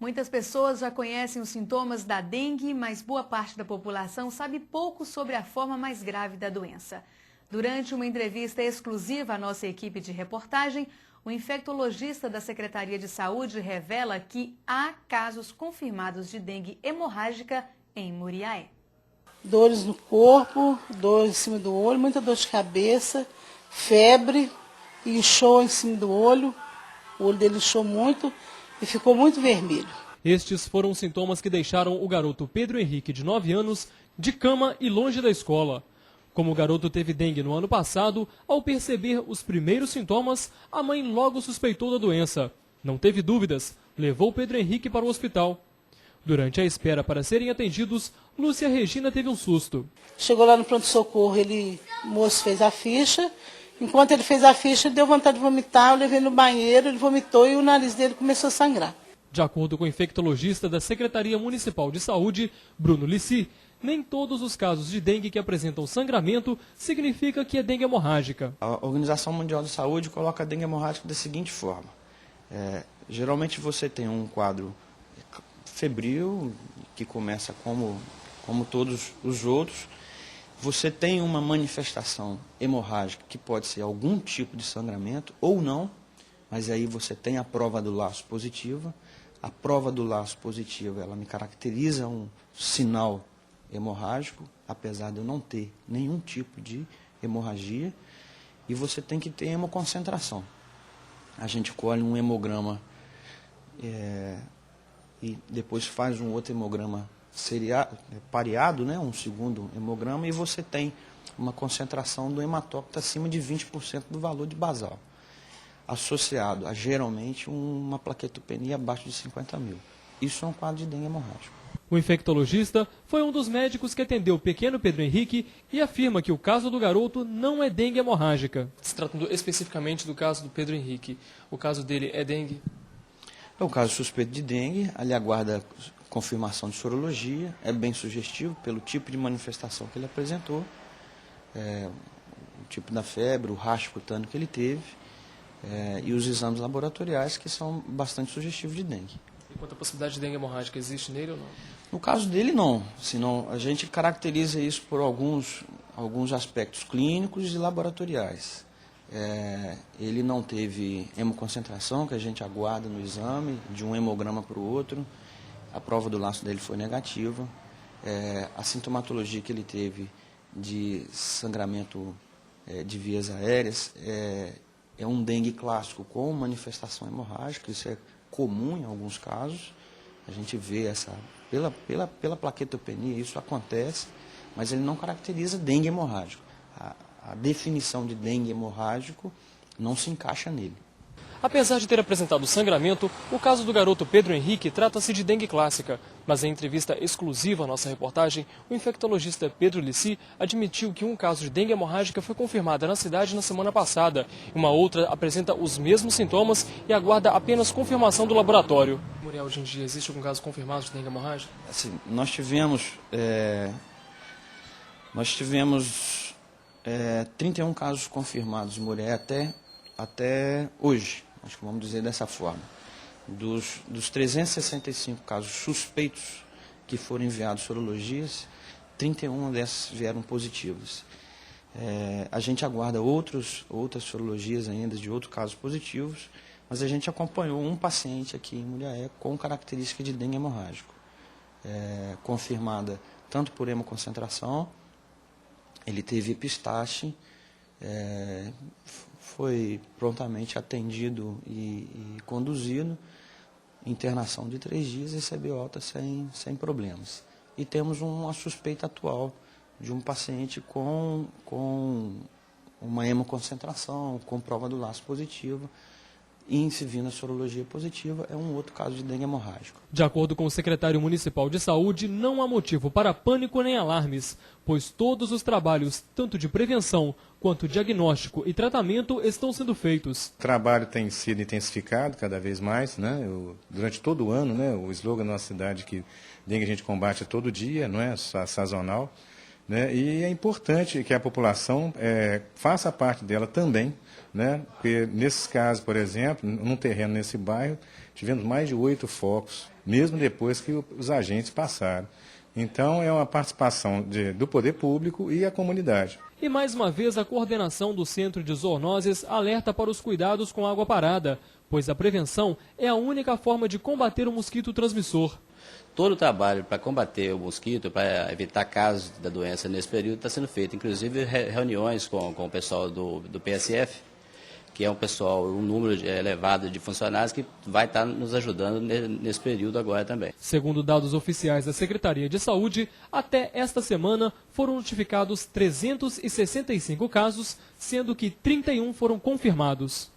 Muitas pessoas já conhecem os sintomas da dengue, mas boa parte da população sabe pouco sobre a forma mais grave da doença. Durante uma entrevista exclusiva à nossa equipe de reportagem, o infectologista da Secretaria de Saúde revela que há casos confirmados de dengue hemorrágica em Muriaé. Dores no corpo, dor em cima do olho, muita dor de cabeça, febre, inchou em cima do olho. O olho dele inchou muito e ficou muito vermelho. Estes foram os sintomas que deixaram o garoto Pedro Henrique, de 9 anos, de cama e longe da escola. Como o garoto teve dengue no ano passado, ao perceber os primeiros sintomas, a mãe logo suspeitou da doença. Não teve dúvidas, levou Pedro Henrique para o hospital. Durante a espera para serem atendidos, Lúcia Regina teve um susto. Chegou lá no pronto-socorro, o moço fez a ficha. Enquanto ele fez a ficha, ele deu vontade de vomitar, eu levei no banheiro, ele vomitou e o nariz dele começou a sangrar. De acordo com o infectologista da Secretaria Municipal de Saúde, Bruno Lissi, nem todos os casos de dengue que apresentam sangramento significa que é dengue hemorrágica. A Organização Mundial de Saúde coloca a dengue hemorrágica da seguinte forma. Geralmente você tem um quadro febril, que começa como todos os outros. Você tem uma manifestação hemorrágica, que pode ser algum tipo de sangramento ou não, mas aí você tem a prova do laço positiva. A prova do laço positiva, ela me caracteriza um sinal hemorrágico, apesar de eu não ter nenhum tipo de hemorragia, e você tem que ter hemoconcentração. A gente colhe um hemograma e depois faz um outro hemograma pareado, né, um segundo hemograma, e você tem uma concentração do hematócrito acima de 20% do valor de basal, associado a, geralmente, uma plaquetopenia abaixo de 50 mil. Isso é um quadro de dengue hemorrágico. O infectologista foi um dos médicos que atendeu o pequeno Pedro Henrique e afirma que o caso do garoto não é dengue hemorrágica. Se tratando especificamente do caso do Pedro Henrique, o caso dele é dengue? É um caso suspeito de dengue, ele aguarda confirmação de sorologia, é bem sugestivo pelo tipo de manifestação que ele apresentou, o tipo da febre, o rastro cutâneo que ele teve, e os exames laboratoriais que são bastante sugestivos de dengue. E quanto à possibilidade de dengue hemorrágica, existe nele ou não? No caso dele, não. Senão, a gente caracteriza isso por alguns aspectos clínicos e laboratoriais. Ele não teve hemoconcentração, que a gente aguarda no exame, de um hemograma para o outro. A prova do laço dele foi negativa. A sintomatologia que ele teve de sangramento de vias aéreas é um dengue clássico com manifestação hemorrágica. Isso é comum em alguns casos. A gente vê pela plaquetopenia, isso acontece, mas ele não caracteriza dengue hemorrágico. A definição de dengue hemorrágico não se encaixa nele. Apesar de ter apresentado sangramento, o caso do garoto Pedro Henrique trata-se de dengue clássica. Mas em entrevista exclusiva à nossa reportagem, o infectologista Pedro Lissi admitiu que um caso de dengue hemorrágica foi confirmado na cidade na semana passada. Uma outra apresenta os mesmos sintomas e aguarda apenas confirmação do laboratório. Muriel, hoje em dia, existe algum caso confirmado de dengue hemorrágica? Assim, nós tivemos 31 casos confirmados em Muriaé até hoje. Acho que vamos dizer dessa forma. Dos 365 casos suspeitos que foram enviados sorologias, 31 dessas vieram positivas. A gente aguarda outras sorologias ainda de outros casos positivos, mas a gente acompanhou um paciente aqui em Muriaé com característica de dengue hemorrágico, confirmada tanto por hemoconcentração, ele teve epistaxe, foi prontamente atendido e conduzido, internação de 3 dias, recebeu alta sem problemas. E temos uma suspeita atual de um paciente com uma hemoconcentração, com prova do laço positiva, e se vir na sorologia positiva, é um outro caso de dengue hemorrágico. De acordo com o secretário municipal de saúde, não há motivo para pânico nem alarmes, pois todos os trabalhos, tanto de prevenção quanto diagnóstico e tratamento, estão sendo feitos. O trabalho tem sido intensificado cada vez mais, né? Durante todo o ano, né? O slogan da nossa cidade que dengue a gente combate todo dia, não é sazonal. né? E é importante que a população faça parte dela também, né? Porque nesses casos, por exemplo, num terreno nesse bairro, tivemos mais de 8 focos, mesmo depois que os agentes passaram. Então, é uma participação do poder público e a comunidade. E mais uma vez a coordenação do Centro de Zoonoses alerta para os cuidados com água parada, pois a prevenção é a única forma de combater o mosquito transmissor. Todo o trabalho para combater o mosquito, para evitar casos da doença nesse período está sendo feito, inclusive reuniões com o pessoal do PSF, que é um número elevado de funcionários que vai estar nos ajudando nesse período agora também. Segundo dados oficiais da Secretaria de Saúde, até esta semana foram notificados 365 casos, sendo que 31 foram confirmados.